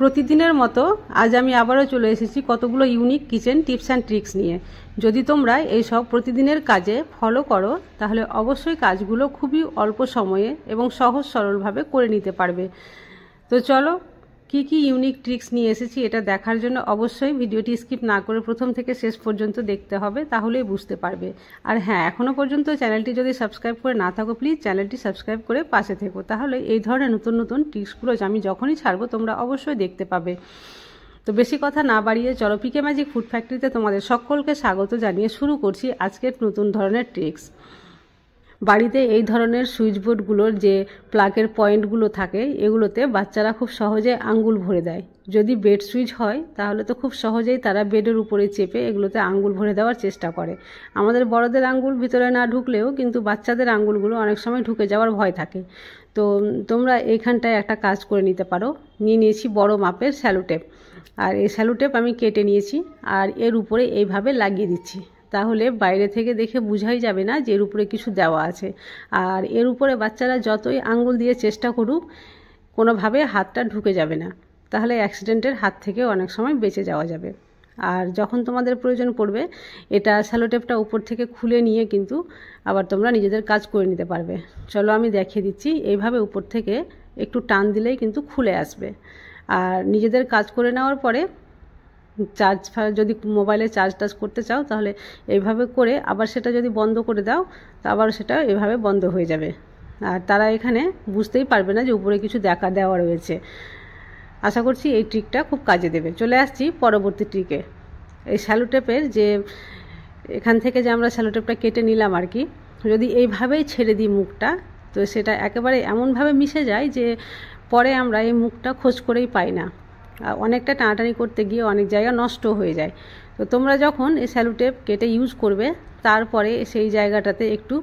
প্রতিদিনের মতো আজ আমি আবারও চলে এসেছি কতগুলো unique kitchen tips and tricks নিয়ে। যদি তোমরা এই সব প্রতিদিনের কাজে ফলো করো তাহলে অবশ্যই কাজগুলো খুবই অল্প সময়ে এবং সহজ সরলভাবে করে নিতে পারবে। তো চলো কি ইউনিক ট্রিক্স নিয়ে এসেছি এটা দেখার জন্য অবশ্যই ভিডিওটি স্কিপ না করে প্রথম থেকে শেষ পর্যন্ত দেখতে হবে, তাহলেই বুঝতে পারবে। আর হ্যাঁ, এখনও পর্যন্ত চ্যানেলটি যদি সাবস্ক্রাইব করে না থাকো প্লিজ চ্যানেলটি সাবস্ক্রাইব করে পাশে থেকো, তাহলে এই ধরনের নতুন নতুন ট্রিক্সগুলো আমি যখনই ছাড়বো তোমরা অবশ্যই দেখতে পাবে। তো বেশি কথা না বাড়িয়ে চলো পিকে ম্যাজিক ফুড ফ্যাক্টরিতে তোমাদের সকলকে স্বাগত জানিয়ে শুরু করছি আজকের নতুন ধরনের ট্রিক্স। বাড়িতে এই ধরনের সুইচ বোর্ডগুলোর যে প্লাগের পয়েন্টগুলো থাকে এগুলোতে বাচ্চারা খুব সহজে আঙ্গুল ভরে দেয়। যদি বেড সুইচ হয় তাহলে তো খুব সহজেই তারা বেডের উপরে চেপে এগুলোতে আঙ্গুল ভরে দেওয়ার চেষ্টা করে। আমাদের বড়দের আঙ্গুল ভিতরে না ঢুকলেও কিন্তু বাচ্চাদের আঙ্গুলগুলো অনেক সময় ঢুকে যাওয়ার ভয় থাকে। তো তোমরা এইখানটায় একটা কাজ করে নিতে পারো। নিয়েছি বড় মাপের স্যালোটেপ, আর এই স্যালোটেপ আমি কেটে নিয়েছি আর এর উপরে এইভাবে লাগিয়ে দিচ্ছি। তাহলে বাইরে থেকে দেখে বোঝাই যাবে না যে এর উপরে কিছু দেওয়া আছে। আর এর উপরে বাচ্চারা যতই আঙ্গুল দিয়ে চেষ্টা করুক কোনোভাবে হাতটা ঢুকে যাবে না, তাহলে অ্যাক্সিডেন্টের হাত থেকে অনেক সময় বেঁচে যাওয়া যাবে। আর যখন তোমাদের প্রয়োজন পড়বে এটা স্যালোটেপটা উপর থেকে খুলে নিয়ে কিন্তু আবার তোমরা নিজেদের কাজ করে নিতে পারবে। চলো আমি দেখিয়ে দিচ্ছি। এইভাবে উপর থেকে একটু টান দিলেই কিন্তু খুলে আসবে। আর নিজেদের কাজ করে নেওয়ার পরে যদি মোবাইলে চার্জ করতে চাও তাহলে এইভাবে করে আবার সেটা যদি বন্ধ করে দাও তা আবার সেটা এভাবে বন্ধ হয়ে যাবে। আর তারা এখানে বুঝতেই পারবে না যে উপরে কিছু দেওয়া রয়েছে। আশা করছি এই ট্রিকটা খুব কাজে দেবে। চলে আসছি পরবর্তী ট্রিকে। এই স্যালোটেপের যে এখান থেকে যে আমরা স্যালোটেপটা কেটে নিলাম আর কি, যদি এইভাবেই ছেড়ে দিই মুখটা তো সেটা একেবারে এমনভাবে মিশে যায় যে পরে আমরা এই মুখটা খোঁজ করেই পাই না। অনেকটা টানাটানি করতে গিয়ে অনেক জায়গা নষ্ট হয়ে যায়। তো তোমরা যখন এই স্যালোটেপ কেটে ইউজ করবে তারপরে সেই জায়গাটাতে একটু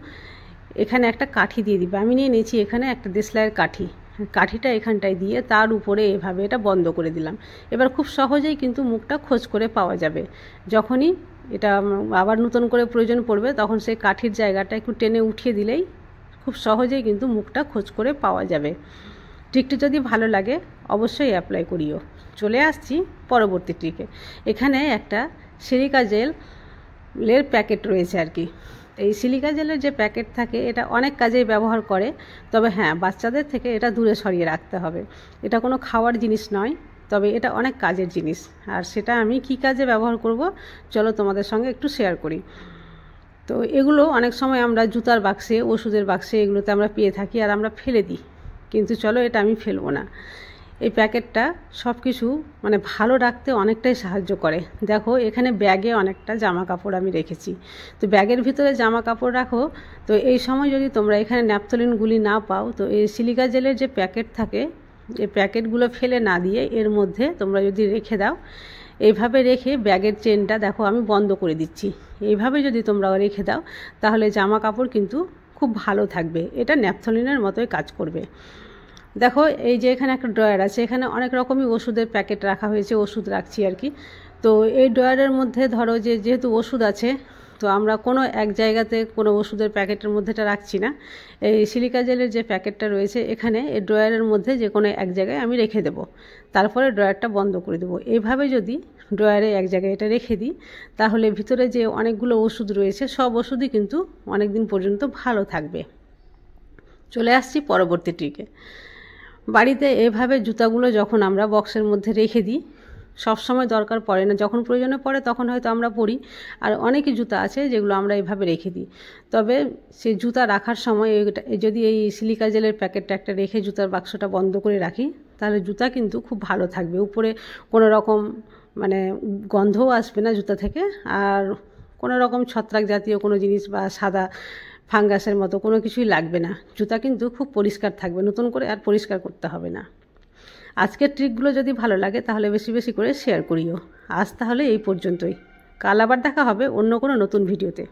এখানে একটা কাঠি দিয়ে দিবে। আমি নিয়ে নিয়েছি এখানে একটা দেশলাইয়ের কাঠিটা এখানটায় দিয়ে তার উপরে এভাবে এটা বন্ধ করে দিলাম। এবার খুব সহজেই কিন্তু মুখটা খোঁজ করে পাওয়া যাবে। যখনই এটা আবার নতুন করে প্রয়োজন পড়বে তখন সেই কাঠির জায়গাটা একটু টেনে উঠিয়ে দিলেই খুব সহজেই কিন্তু মুখটা খোঁজ করে পাওয়া যাবে। ট্রিকটি যদি ভালো লাগে অবশ্যই অ্যাপ্লাই করিও। চলে আসছি পরবর্তী ট্রিকে। এখানে একটা সিলিকা জেলের প্যাকেট রয়েছে আর কি। এই সিলিকা জেলের যে প্যাকেট থাকে এটা অনেক কাজেই ব্যবহার করে, তবে হ্যাঁ বাচ্চাদের থেকে এটা দূরে সরিয়ে রাখতে হবে। এটা কোনো খাওয়ার জিনিস নয়, তবে এটা অনেক কাজের জিনিস। আর সেটা আমি কি কাজে ব্যবহার করব চলো তোমাদের সঙ্গে একটু শেয়ার করি। তো এগুলো অনেক সময় আমরা জুতার বাক্সে, ওষুধের বাক্সে এগুলোতে আমরা পেয়ে থাকি আর আমরা ফেলে দিই, কিন্তু চলো এটা আমি ফেলবো না। এই প্যাকেটটা সব কিছু ভালো রাখতে অনেকটাই সাহায্য করে। দেখো এখানে ব্যাগে অনেকটা জামা কাপড় আমি রেখেছি। তো ব্যাগের ভিতরে জামা কাপড় রাখো, তো এই সময় যদি তোমরা এখানে ন্যাপথলিনগুলি না পাও তো এই সিলিকা জেলের যে প্যাকেট থাকে এই প্যাকেটগুলো ফেলে না দিয়ে এর মধ্যে তোমরা যদি রেখে দাও, এইভাবে রেখে ব্যাগের চেনটা দেখো আমি বন্ধ করে দিচ্ছি। এইভাবে যদি তোমরা রেখে দাও তাহলে জামা কাপড় কিন্তু খুব ভালো থাকবে। এটা ন্যাপথলিনের মতোই কাজ করবে। দেখো এই যে এখানে একটা ড্রয়ার আছে, এখানে অনেক রকমই ওষুধের প্যাকেট রাখা হয়েছে, ওষুধ রাখছি আর কি। তো এই ড্রয়ারের মধ্যে ধরো যেহেতু ওষুধ আছে তো আমরা কোনো এক জায়গাতে কোনো ওষুধের প্যাকেটের মধ্যেটা রাখছি না। এই সিলিকা জেলের যে প্যাকেটটা রয়েছে এখানে এই ড্রয়ারের মধ্যে যে কোনো এক জায়গায় আমি রেখে দেব, তারপরে ড্রয়ারটা বন্ধ করে দেবো। এইভাবে যদি ড্রয়ারে এক জায়গায় এটা রেখে দিই তাহলে ভিতরে যে অনেকগুলো ওষুধ রয়েছে সব ওষুধই কিন্তু অনেক দিন পর্যন্ত ভালো থাকবে। চলে আসছি পরবর্তী ট্রিকে। বাড়িতে এভাবে জুতাগুলো যখন আমরা বক্সের মধ্যে রেখে দিই সব সময় দরকার পড়ে না, যখন প্রয়োজনে পড়ে তখন হয়তো আমরা পরি। আর অনেকই জুতা আছে যেগুলো আমরা এইভাবে রেখে দিই। তবে সেই জুতা রাখার সময় যদি এই সিলিকা জেলের প্যাকেটটা একটা রেখে জুতার বাক্সটা বন্ধ করে রাখি তাহলে জুতা কিন্তু খুব ভালো থাকবে। উপরে কোনো রকম গন্ধও আসবে না জুতা থেকে, আর কোনো রকম ছত্রাক জাতীয় কোনো জিনিস বা সাদা ফাঙ্গাসের মতো কোনো কিছুই লাগবে না। জুতা কিন্তু খুব পরিষ্কার থাকবে, নতুন করে আর পরিষ্কার করতে হবে না। আজকের ট্রিকগুলো যদি ভালো লাগে তাহলে বেশি বেশি করে শেয়ার করিও। আজ তাহলে এই পর্যন্তই। কাল আবার দেখা হবে অন্য কোনো নতুন ভিডিওতে।